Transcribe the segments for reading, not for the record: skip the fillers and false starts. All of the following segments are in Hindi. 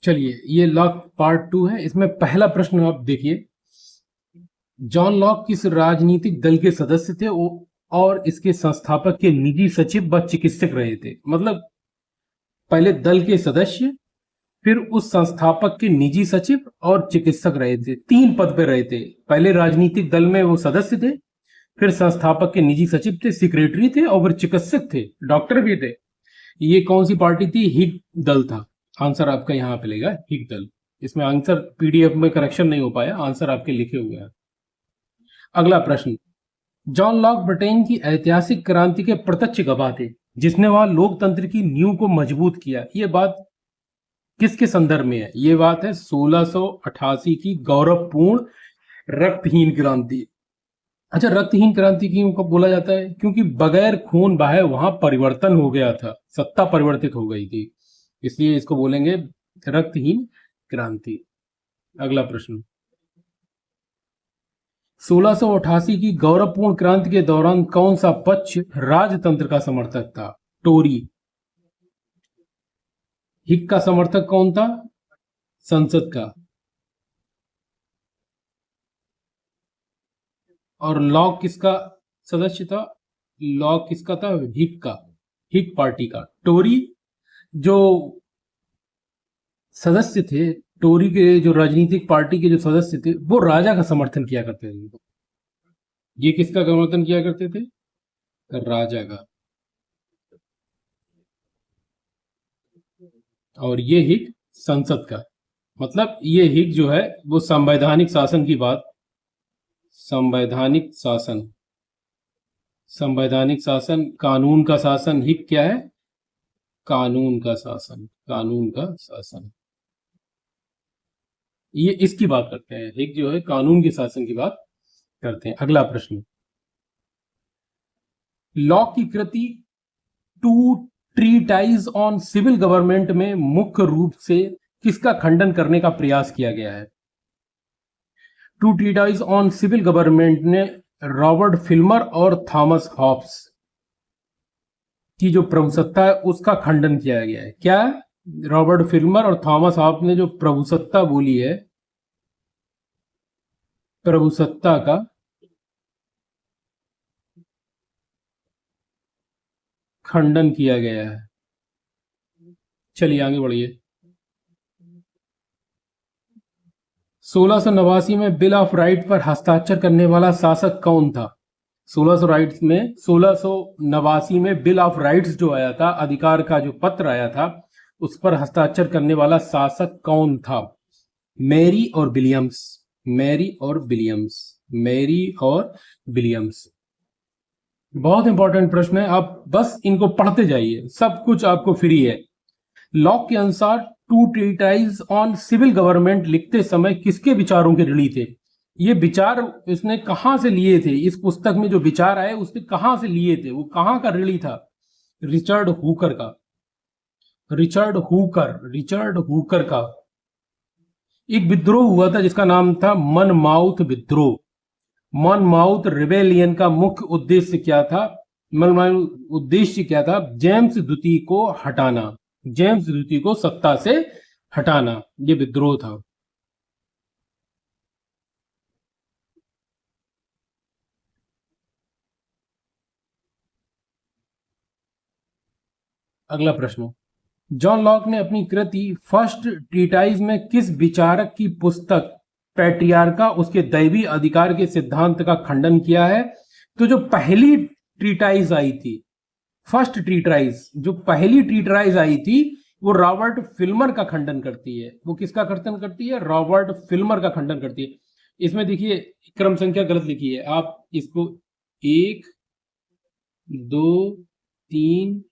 चलिए, ये लॉक पार्ट 2 है। इसमें पहला प्रश्न आप देखिए, जॉन लॉक किस राजनीतिक दल के सदस्य थे और इसके संस्थापक के निजी सचिव व चिकित्सक रहे थे। मतलब पहले दल के सदस्य, फिर उस संस्थापक के निजी सचिव और चिकित्सक रहे थे। 3 पद पे रहे थे। पहले राजनीतिक दल में वो सदस्य थे, फिर संस्थापक के निजी सचिव थे, सेक्रेटरी थे और फिर चिकित्सक थे, डॉक्टर भी थे। ये कौन सी पार्टी थी? हिग दल था। आंसर आपका यहाँ पे लेगा हिग दल। इसमें आंसर पीडीएफ में करेक्शन नहीं हो पाया, आंसर आपके लिखे हुए हैं। अगला प्रश्न, जॉन लॉक ब्रिटेन की ऐतिहासिक क्रांति के प्रत्यक्ष गवाह थे, जिसने वहां लोकतंत्र की नींव को मजबूत किया। ये बात किसके संदर्भ में है? ये बात है 1688 की गौरवपूर्ण रक्तहीन क्रांति। अच्छा, रक्तहीन क्रांति क्यों कब बोला जाता है? क्योंकि बगैर खून बहाए वहां परिवर्तन हो गया था, सत्ता परिवर्तित हो गई थी, इसलिए इसको बोलेंगे रक्तहीन क्रांति। अगला प्रश्न, 1688 की गौरवपूर्ण क्रांति के दौरान कौन सा पक्ष राजतंत्र का समर्थक था? टोरी। हिक का समर्थक कौन था? संसद का। और लॉक किसका सदस्य था? लॉक किसका था? हिक का, हिक पार्टी का। टोरी जो सदस्य थे, टोरी के जो राजनीतिक पार्टी के जो सदस्य थे, वो राजा का समर्थन किया करते थे। ये किसका समर्थन किया करते थे? राजा का। और ये हिक संसद का। मतलब ये हिक जो है वो संवैधानिक शासन की बात, संवैधानिक शासन, संवैधानिक शासन, कानून का शासन। हिक क्या है? कानून का शासन, कानून का शासन। ये इसकी बात करते हैं, हिक जो है कानून के शासन की बात करते हैं। अगला प्रश्न, लॉक की कृति two treatise on civil government में मुख्य रूप से किसका खंडन करने का प्रयास किया गया है? Two treatise on civil government ने रॉबर्ट फिल्मर और थॉमस हॉब्स की जो प्रभुसत्ता है उसका खंडन किया गया है। क्या? रॉबर्ट फिल्मर और थॉमस हॉब्स ने जो प्रभुसत्ता बोली है, प्रभुसत्ता का खंडन किया गया है। चलिए आगे बढ़िए। 1689 में बिल ऑफ राइट पर हस्ताक्षर करने वाला शासक कौन था? 1689 में बिल ऑफ राइट्स जो आया था, अधिकार का जो पत्र आया था, उस पर हस्ताक्षर करने वाला शासक कौन था? मैरी और विलियम्स। मैरी और विलियम्स, मैरी और विलियम्स। बहुत इंपॉर्टेंट प्रश्न है, आप बस इनको पढ़ते जाइए, सब कुछ आपको फ्री है। लॉक के अनुसार two treatise on civil government लिखते समय किसके विचारों के ऋणी थे? ये विचार इसने कहां से लिए थे? इस पुस्तक में जो विचार आए उसने कहां से लिए थे? वो कहां का ऋणी था? रिचर्ड हुकर का। रिचर्ड हुकर, रिचर्ड हुकर का। एक विद्रोह हुआ था जिसका नाम था मनमाउथ विद्रोह। मनमाउथ रिबेलियन का मुख्य उद्देश्य क्या था? उद्देश्य क्या था? जेम्स द्वितीय को हटाना, जेम्स द्वितीय को सत्ता से हटाना, ये विद्रोह था। अगला प्रश्न, जॉन लॉक ने अपनी कृति फर्स्ट ट्रीटाइज में किस विचारक की पुस्तक पैट्रियार्का उसके दैवी अधिकार के सिद्धांत का खंडन किया है? तो जो पहली ट्रीटाइज आई थी, फर्स्ट ट्रीटाइज, जो पहली ट्रीटाइज आई थी, वो रॉबर्ट फिल्मर का खंडन करती है। वो किसका खंडन करती है? रॉबर्ट फिल्मर का खंडन करती है। इसमें देखिए क्रम संख्या गलत लिखी है, आप इसको 1 2 3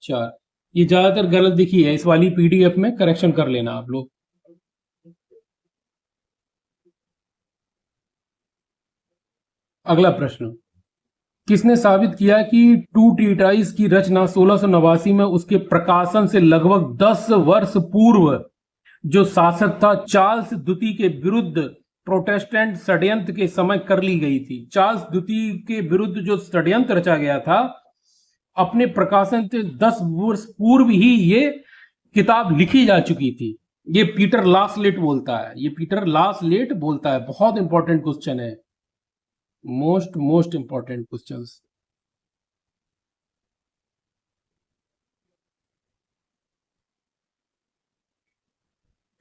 4, ये ज्यादातर गलत दिखी है। इस वाली पीडीएफ में करेक्शन कर लेना आप लोग। अगला प्रश्न, किसने साबित किया कि टू ट्रीटाइज की रचना 1689 में उसके प्रकाशन से लगभग 10 वर्ष पूर्व जो शासक था चार्ल्स द्वितीय के विरुद्ध प्रोटेस्टेंट षड्यंत्र के समय कर ली गई थी? चार्ल्स द्वितीय के विरुद्ध जो षड्यंत्र रचा गया था, अपने प्रकाशन से 10 वर्ष पूर्व ही ये किताब लिखी जा चुकी थी। ये पीटर लासलेट बोलता है, ये पीटर लासलेट बोलता है। बहुत इंपॉर्टेंट क्वेश्चन है, most most important questions.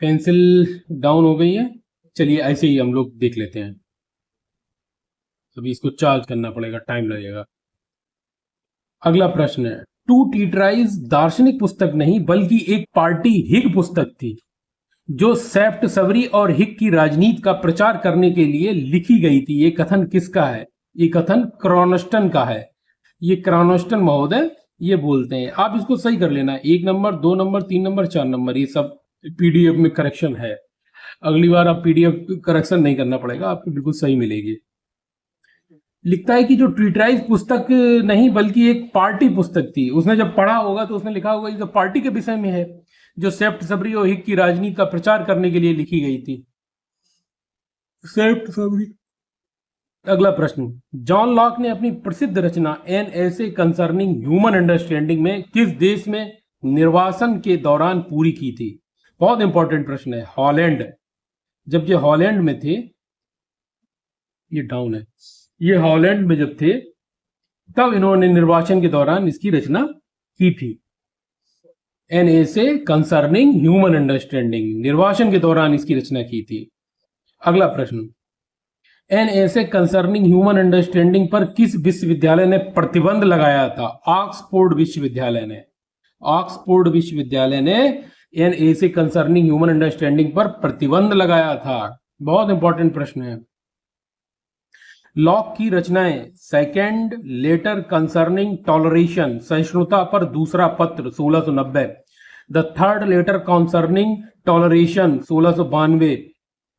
Pencil down हो गई है, चलिए ऐसे ही हम लोग देख लेते हैं। अभी इसको चार्ज करना पड़ेगा, टाइम लगेगा। अगला प्रश्न है, टू टीट्राइज दार्शनिक पुस्तक नहीं बल्कि एक पार्टी हिग पुस्तक थी जो सेप्ट सवरी और हिग की राजनीति का प्रचार करने के लिए लिखी गई थी। ये कथन किसका है? ये कथन क्रॉनस्टन का है। ये क्रॉनस्टन महोदय ये बोलते हैं। आप इसको सही कर लेना, 1 नंबर 2 नंबर 3 नंबर 4 नंबर, ये सब पीडीएफ में करेक्शन है। अगली बार आप पीडीएफ करेक्शन नहीं करना पड़ेगा, आपको बिल्कुल सही मिलेगी। लिखता है कि जो ट्रीट्राइज पुस्तक नहीं बल्कि एक पार्टी पुस्तक थी। उसने जब पढ़ा होगा तो उसने लिखा होगा कि पार्टी के विषय में है, जो सेप्ट सबरी और हिग की राजनीति का प्रचार करने के लिए लिखी गई थी। सेप्ट सबरी। अगला प्रश्न, जॉन लॉक ने अपनी प्रसिद्ध रचना an essay concerning human understanding में किस देश में निर्वासन के दौरान पूरी की थी? बहुत इंपॉर्टेंट प्रश्न है। हॉलैंड। जब ये हॉलैंड में थे, ये डाउन है, ये हॉलैंड में जब थे तब इन्होंने निर्वाचन के दौरान इसकी रचना की थी। N essay concerning human understanding, निर्वाचन के दौरान इसकी रचना की थी। अगला प्रश्न, N essay concerning human understanding पर किस विश्वविद्यालय ने प्रतिबंध लगाया था? ऑक्सफोर्ड विश्वविद्यालय ने। ऑक्सफोर्ड विश्वविद्यालय ने N essay concerning human understanding पर प्रतिबंध लगाया था। बहुत इंपॉर्टेंट प्रश्न है। लॉक की रचनाएं, सेकेंड लेटर कंसर्निंग टॉलरेशन, सहिष्णुता पर दूसरा पत्र 1690, the third letter concerning toleration 1692,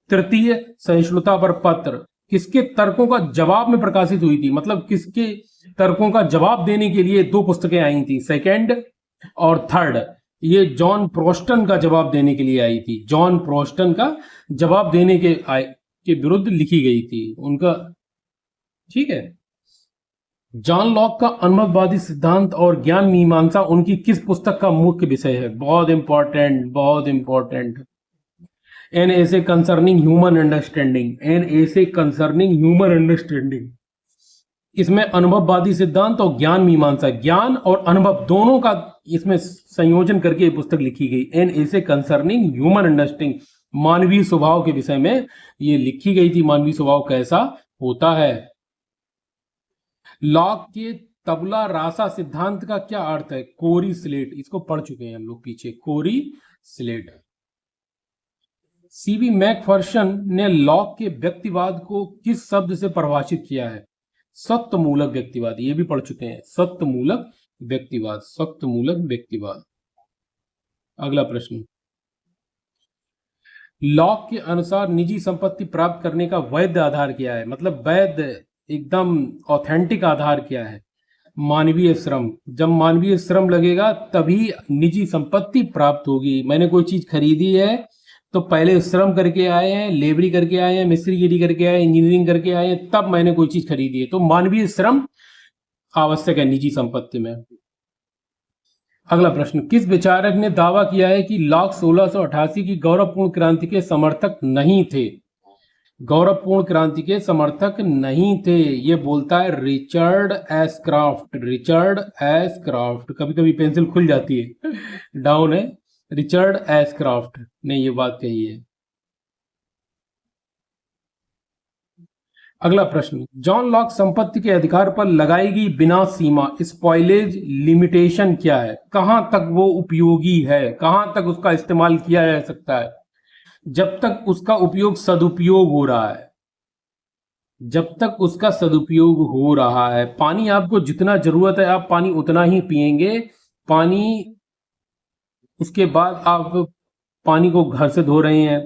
तृतीय सहिष्णुता पर पत्र किसके तर्कों का जवाब में प्रकाशित हुई थी? मतलब किसके तर्कों का जवाब देने के लिए 2 पुस्तकें आई थी, सेकेंड और थर्ड। ये जॉन प्रोस्टन का जवाब देने के लिए आई थी। जॉन प्रोस्टन का जवाब देने के विरुद्ध लिखी गई थी उनका। ठीक है। जॉन लॉक का अनुभववादी सिद्धांत और ज्ञान मीमांसा उनकी किस पुस्तक का मुख्य विषय है? बहुत इंपॉर्टेंट, बहुत important. N essay concerning human understanding, N essay concerning human understanding. इसमें अनुभववादी सिद्धांत और ज्ञान मीमांसा, ज्ञान और अनुभव दोनों का इसमें संयोजन करके पुस्तक लिखी गई। N essay concerning human understanding, मानवीय स्वभाव के विषय में ये लिखी गई थी। मानवीय स्वभाव कैसा होता है। लॉक के तबला रासा सिद्धांत का क्या अर्थ है? कोरी स्लेट। इसको पढ़ चुके हैं हम लोग पीछे, कोरी स्लेट। सीबी मैकफर्शन ने लॉक के व्यक्तिवाद को किस शब्द से परिभाषित किया है? सत्वमूलक व्यक्तिवाद। ये भी पढ़ चुके हैं, सत्वमूलक व्यक्तिवाद, सत्वमूलक व्यक्तिवाद। अगला प्रश्न, लॉक के अनुसार निजी संपत्ति प्राप्त करने का वैध आधार क्या है? मतलब वैध एकदम ऑथेंटिक आधार क्या है? मानवीय श्रम। जब मानवीय श्रम लगेगा तभी निजी संपत्ति प्राप्त होगी। मैंने कोई चीज खरीदी है तो पहले श्रम करके आए हैं, लेबरी करके आए हैं, मिस्त्रीगिरी करके आए, इंजीनियरिंग करके आए हैं, तब मैंने कोई चीज खरीदी है। तो मानवीय श्रम आवश्यक है निजी संपत्ति में। अगला प्रश्न, किस विचारक ने दावा किया है कि लॉक 1688 की गौरवपूर्ण क्रांति के समर्थक नहीं थे? गौरवपूर्ण क्रांति के समर्थक नहीं थे, ये बोलता है रिचर्ड एशक्राफ्ट। रिचर्ड एशक्राफ्ट, कभी कभी पेंसिल खुल जाती है, डाउन है। रिचर्ड एशक्राफ्ट ने ये बात कही है। अगला प्रश्न, जॉन लॉक संपत्ति के अधिकार पर लगाई गई बिना सीमा स्पॉइलेज लिमिटेशन क्या है? कहां तक वो उपयोगी है, कहां तक उसका इस्तेमाल किया जा सकता है? जब तक उसका उपयोग सदुपयोग हो रहा है, जब तक उसका सदुपयोग हो रहा है। पानी आपको जितना जरूरत है आप पानी उतना ही पिएंगे। पानी, उसके बाद आप पानी को घर से धो रहे हैं,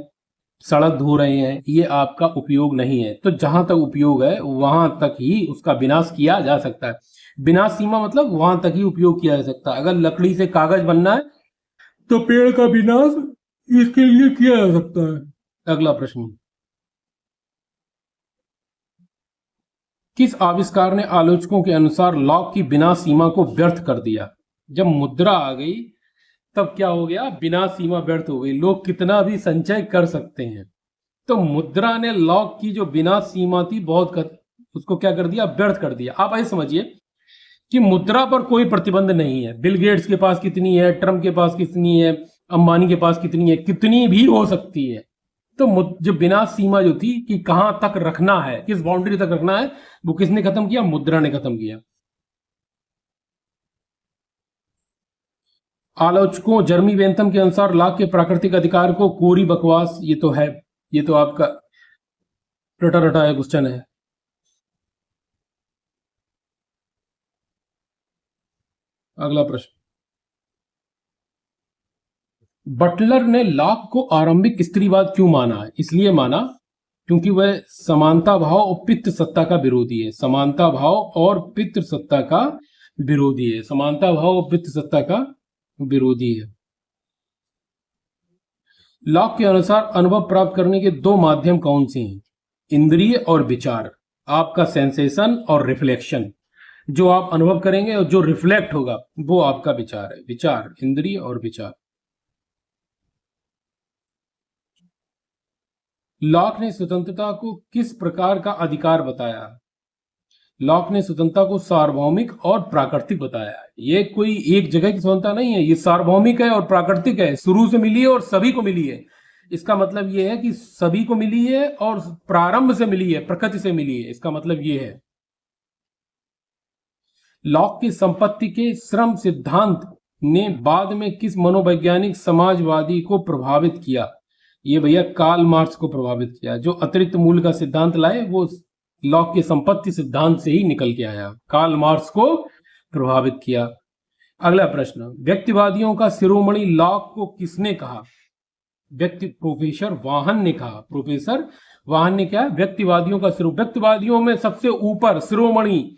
सड़क धो रहे हैं, ये आपका उपयोग नहीं है। तो जहां तक उपयोग है वहां तक ही उसका विनाश किया जा सकता है। विनाश सीमा मतलब वहां तक ही उपयोग किया जा सकता है। अगर लकड़ी से कागज बनना है तो पेड़ का विनाश इसके लिए किया जा सकता है। अगला प्रश्न, किस आविष्कार ने आलोचकों के अनुसार लॉक की विनाश सीमा को व्यर्थ कर दिया? जब मुद्रा आ गई तब क्या हो गया, बिना सीमा व्यर्थ हो गई, लोग कितना भी संचय कर सकते हैं। तो मुद्रा ने लॉक की जो बिना सीमा थी उसको क्या कर दिया, व्यर्थ कर दिया। आप ऐसे समझिए कि मुद्रा पर कोई प्रतिबंध नहीं है, बिल गेट्स के पास कितनी है, ट्रम्प के पास कितनी है, अंबानी के पास कितनी है, कितनी भी हो सकती है। तो जो बिना सीमा जो थी कि कहां तक रखना है, किस बाउंड्री तक रखना है, वो किसने खत्म किया, मुद्रा ने खत्म किया। आलोचकों जर्मी बेंथम के अनुसार लॉक के प्राकृतिक अधिकार को कोरी बकवास, ये तो है, ये तो आपका रटा रटा है क्वेश्चन है। अगला प्रश्न, बटलर ने लॉक को आरंभिक स्त्रीवाद क्यों माना है? इसलिए माना क्योंकि वह समानता भाव और पितृसत्ता का विरोधी है। समानता भाव और पितृसत्ता का विरोधी है। समानता भाव और पितृसत्ता का विरोधी है। लॉक के अनुसार अनुभव प्राप्त करने के दो माध्यम कौन से हैं? इंद्रिय और विचार। आपका सेंसेशन और रिफ्लेक्शन, जो आप अनुभव करेंगे और जो रिफ्लेक्ट होगा वो आपका विचार है। विचार, इंद्रिय और विचार। लॉक ने स्वतंत्रता को किस प्रकार का अधिकार बताया? लॉक ने स्वतंत्रता को सार्वभौमिक और प्राकृतिक बताया है। ये कोई एक जगह की स्वतंत्रता नहीं है, ये सार्वभौमिक है और प्राकृतिक है, शुरू से मिली है और सभी को मिली है। इसका मतलब ये है कि सभी को मिली है और प्रारंभ से मिली है, प्रकृति से मिली है, इसका मतलब ये है। लॉक की संपत्ति के श्रम सिद्धांत ने बाद में किस मनोवैज्ञानिक समाजवादी को प्रभावित किया? ये भैया कार्ल मार्क्स को प्रभावित किया। जो अतिरिक्त मूल्य का सिद्धांत लाए वो लॉक के संपत्ति सिद्धांत से ही निकल के आया, कार्ल मार्क्स को प्रभावित किया। अगला प्रश्न, व्यक्तिवादियों का शिरोमणि लॉक को किसने कहा? प्रोफेसर वाहन ने कहा। प्रोफेसर वाहन ने क्या, व्यक्तिवादियों का व्यक्तिवादियों में सबसे ऊपर शिरोमणि,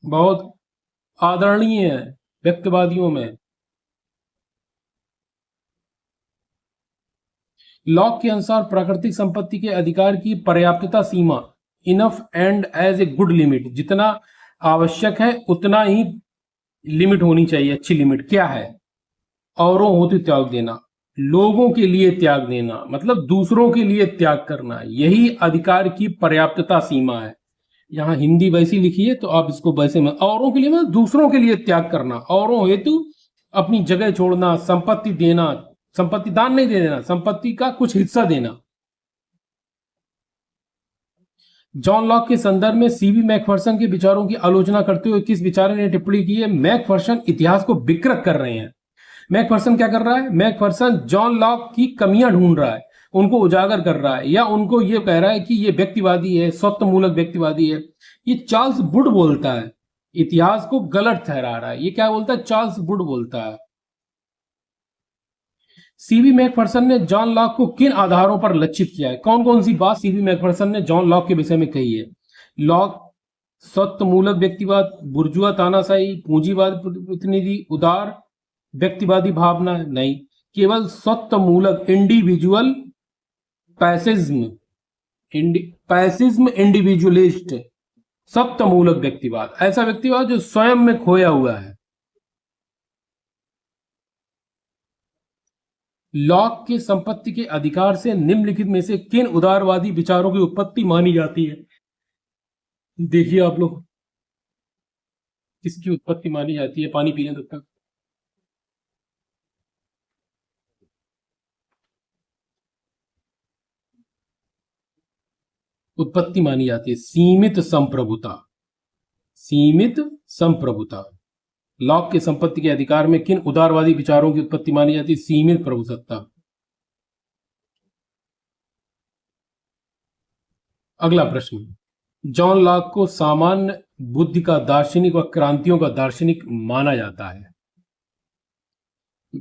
बहुत आदरणीय है व्यक्तिवादियों में। लॉक के अनुसार प्राकृतिक संपत्ति के अधिकार की पर्याप्तता सीमा, enough and as a good limit, जितना आवश्यक है उतना ही लिमिट होनी चाहिए, अच्छी लिमिट क्या है? औरों होते त्याग देना, लोगों के लिए त्याग देना, मतलब दूसरों के लिए त्याग करना, यही अधिकार की पर्याप्तता सीमा है। यहाँ हिंदी वैसी लिखी है तो आप इसको वैसे में, औरों के लिए मतलब दूसरों के लिए त्याग करना, औरों हेतु अपनी जगह छोड़ना, संपत्ति देना, संपत्ति दान नहीं दे देना, संपत्ति का कुछ हिस्सा देना। जॉन लॉक के संदर्भ में सीवी मैकफर्सन के विचारों की आलोचना करते हुए किस विचारक ने टिप्पणी की है? मैकफर्सन इतिहास को विकृत कर रहे हैं। मैकफर्सन क्या कर रहा है? मैकफर्सन जॉन लॉक की कमियां ढूंढ रहा है, उनको उजागर कर रहा है, या उनको ये कह रहा है कि ये व्यक्तिवादी है, स्वत्वमूलक व्यक्तिवादी है। ये चार्ल्स वुड बोलता है, इतिहास को गलत ठहरा रहा है। ये क्या बोलता है? चार्ल्स वुड बोलता है। सीवी मैकफर्सन ने जॉन लॉक को किन आधारों पर लक्षित किया है? कौन कौन सी बात सीवी मैकफर्सन ने जॉन लॉक के विषय में कही है? लॉक स्वत्वमूलक व्यक्तिवाद, बुर्जुआ तानाशाही, पूंजीवाद प्रतिनिधि, उदार व्यक्तिवादी भावना? नहीं, केवल स्वत्वमूलक, इंडिविजुअल पैसिज्म, पैसिज्म इंडिविजुअलिस्ट, स्वत्वमूलक व्यक्तिवाद, ऐसा व्यक्तिवाद जो स्वयं में खोया हुआ है। लॉक की संपत्ति के अधिकार से निम्नलिखित में से किन उदारवादी विचारों की उत्पत्ति मानी जाती है? देखिए आप लोग, किसकी उत्पत्ति मानी जाती है? पानी पीने तक। उत्पत्ति मानी जाती है सीमित संप्रभुता। सीमित संप्रभुता। लॉक के संपत्ति के अधिकार में किन उदारवादी विचारों की उत्पत्ति मानी जाती है? सीमित प्रभुसत्ता। अगला प्रश्न, जॉन लॉक को सामान्य बुद्धि का दार्शनिक व क्रांतियों का दार्शनिक माना जाता है।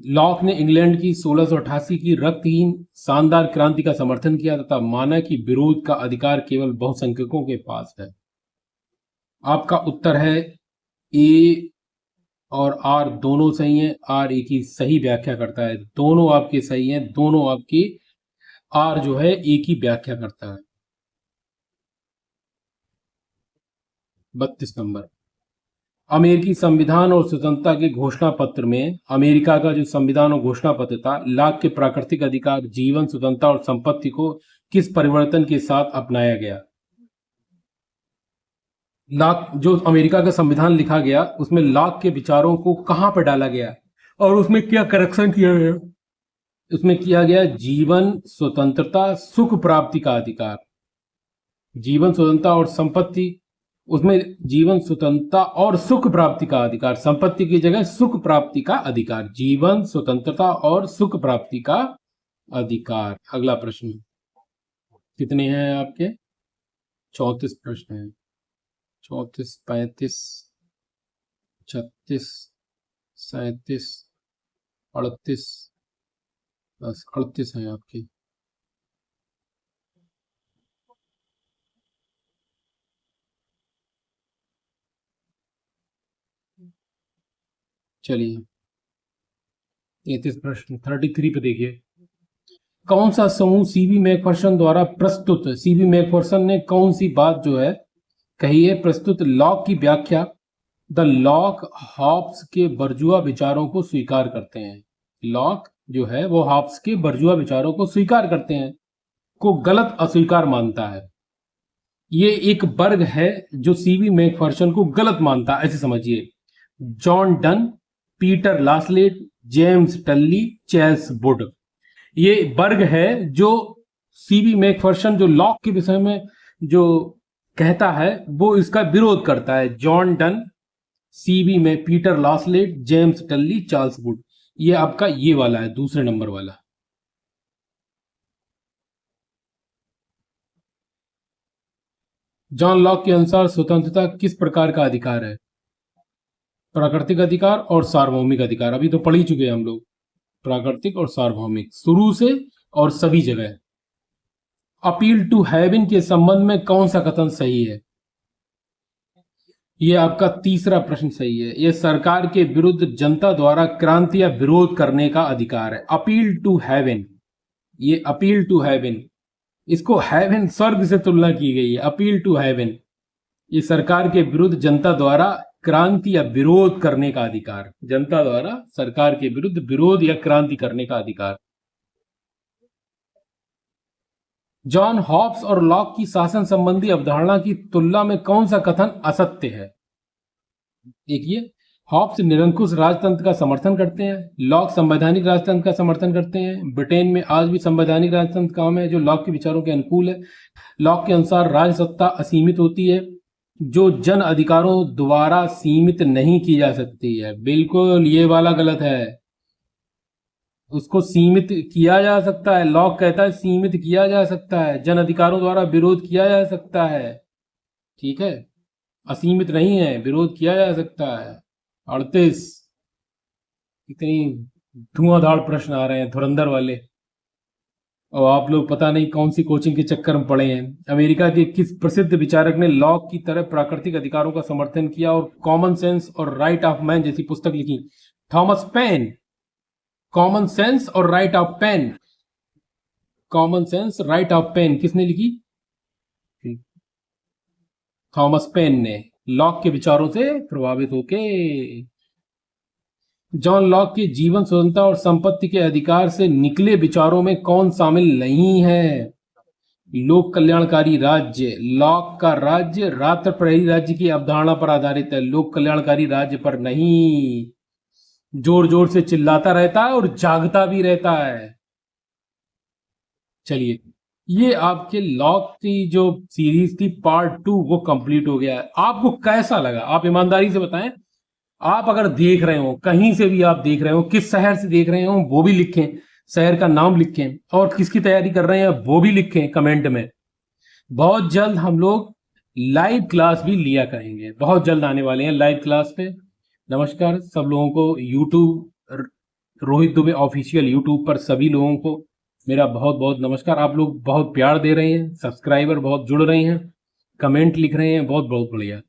लॉक ने इंग्लैंड की 1688 की रक्तहीन शानदार क्रांति का समर्थन किया तथा माना कि विरोध का अधिकार केवल बहुसंख्यकों के पास है। आपका उत्तर है ए और आर दोनों सही हैं। आर एक ही सही व्याख्या करता है, दोनों आपके सही हैं, दोनों आपकी, आर जो है एक ही व्याख्या करता है। 32 नंबर, अमेरिकी संविधान और स्वतंत्रता के घोषणा पत्र में, अमेरिका का जो संविधान और घोषणा पत्र था, लॉक के प्राकृतिक अधिकार, जीवन, स्वतंत्रता और संपत्ति को किस परिवर्तन के साथ अपनाया गया? लॉक, जो अमेरिका का संविधान लिखा गया उसमें लॉक के विचारों को कहां पर डाला गया और उसमें क्या करेक्शन किया गया? उसमें किया गया जीवन, स्वतंत्रता, सुख प्राप्ति का अधिकार। जीवन, स्वतंत्रता और संपत्ति, उसमें जीवन, स्वतंत्रता और सुख प्राप्ति का अधिकार, संपत्ति की जगह सुख प्राप्ति का अधिकार। जीवन, स्वतंत्रता और सुख प्राप्ति का अधिकार। अगला प्रश्न, कितने हैं आपके? 34 प्रश्न हैं। 34, 35, 36, 37, 38, बस 38 हैं आपके। चलिए 33 प्रश्न, 33 पे देखिए। कौन सा समूह सीबी मैकफर्सन द्वारा प्रस्तुत, सीबी मैकफर्सन ने कौन सी बात जो है कही है प्रस्तुत? लॉक की व्याख्या, द लॉक हॉब्स के बर्जुआ विचारों को स्वीकार करते हैं। लॉक जो है वो हॉब्स के बर्जुआ विचारों को स्वीकार करते हैं, को गलत अस्वीकार मानता है। ये एक वर्ग है जो सीबी मैकफर्सन को गलत मानता है, ऐसे समझिए। John Dunn, Peter Laslett, James Tully, Chas Wood, ये वर्ग है जो सीबी मैकफर्सन जो लॉक के विषय में जो कहता है वो इसका विरोध करता है। जॉन डन, सीबी में Peter Laslett, James टल्ली, Charles Wood, ये आपका ये वाला है, दूसरे नंबर वाला। जॉन लॉक के अनुसार स्वतंत्रता किस प्रकार का अधिकार है? प्राकृतिक अधिकार और सार्वभौमिक अधिकार। अभी तो पढ़ ही चुके हैं हम लोग, प्राकृतिक और सार्वभौमिक, शुरू से और सभी जगह। अपील टू हेवन के संबंध में कौन सा कथन सही है? यह आपका तीसरा प्रश्न सही है। यह सरकार के विरुद्ध जनता द्वारा क्रांति या विरोध करने का अधिकार है। अपील टू हेवन, ये अपील टू हेवन, इसको हेवन स्वर्ग से तुलना की गई है। अपील टू हेवन, ये सरकार के विरुद्ध जनता द्वारा क्रांति या विरोध करने का अधिकार, जनता द्वारा सरकार के विरुद्ध विरोध या क्रांति करने का अधिकार। जॉन हॉब्स और लॉक की शासन संबंधी अवधारणा की तुलना में कौन सा कथन असत्य है? देखिए, हॉब्स निरंकुश राजतंत्र का समर्थन करते हैं, लॉक संवैधानिक राजतंत्र का समर्थन करते हैं। ब्रिटेन में आज भी संवैधानिक राजतंत्र काम है जो लॉक के विचारों के अनुकूल है। लॉक के अनुसार राजसत्ता असीमित होती है जो जन अधिकारों द्वारा सीमित नहीं की जा सकती है। बिल्कुल ये वाला गलत है, उसको सीमित किया जा सकता है। लॉक कहता है सीमित किया जा सकता है, जन अधिकारों द्वारा विरोध किया जा सकता है, ठीक है, असीमित नहीं है, विरोध किया जा सकता है। 38, इतनी धुआंधार प्रश्न आ रहे हैं धुरंधर वाले, और आप लोग पता नहीं कौन सी कोचिंग के चक्कर में पड़े हैं। अमेरिका के किस प्रसिद्ध विचारक ने लॉक की तरह प्राकृतिक अधिकारों का समर्थन किया और कॉमन सेंस और राइट ऑफ मैन जैसी पुस्तक लिखी? Thomas Paine. कॉमन सेंस और right of Paine, common sense, right of Paine किसने लिखी? थॉमस पेन ने, लॉक के विचारों से प्रभावित होके। जॉन लॉक के जीवन, स्वतंत्रता और संपत्ति के अधिकार से निकले विचारों में कौन शामिल नहीं है? लोक कल्याणकारी राज्य। लॉक का राज्य रात्र प्रहरी राज्य की अवधारणा पर आधारित है, लोक कल्याणकारी राज्य पर नहीं। जोर जोर से चिल्लाता रहता है और जागता भी रहता है। चलिए, ये आपके लॉक की जो सीरीज थी पार्ट 2 वो कंप्लीट हो गया है। आपको कैसा लगा आप ईमानदारी से बताएं। आप अगर देख रहे हो, कहीं से भी आप देख रहे हो, किस शहर से देख रहे हो वो भी लिखें, शहर का नाम लिखें, और किसकी तैयारी कर रहे हैं वो भी लिखें कमेंट में। बहुत जल्द हम लोग लाइव क्लास भी लिया करेंगे, बहुत जल्द आने वाले हैं लाइव क्लास पे। नमस्कार सब लोगों को, YouTube Rohit Dubey official YouTube पर सभी लोगों को मेरा बहुत बहुत नमस्कार। आप लोग बहुत प्यार दे रहे हैं, सब्सक्राइबर बहुत जुड़ रहे हैं, कमेंट लिख रहे हैं, बहुत बहुत बढ़िया।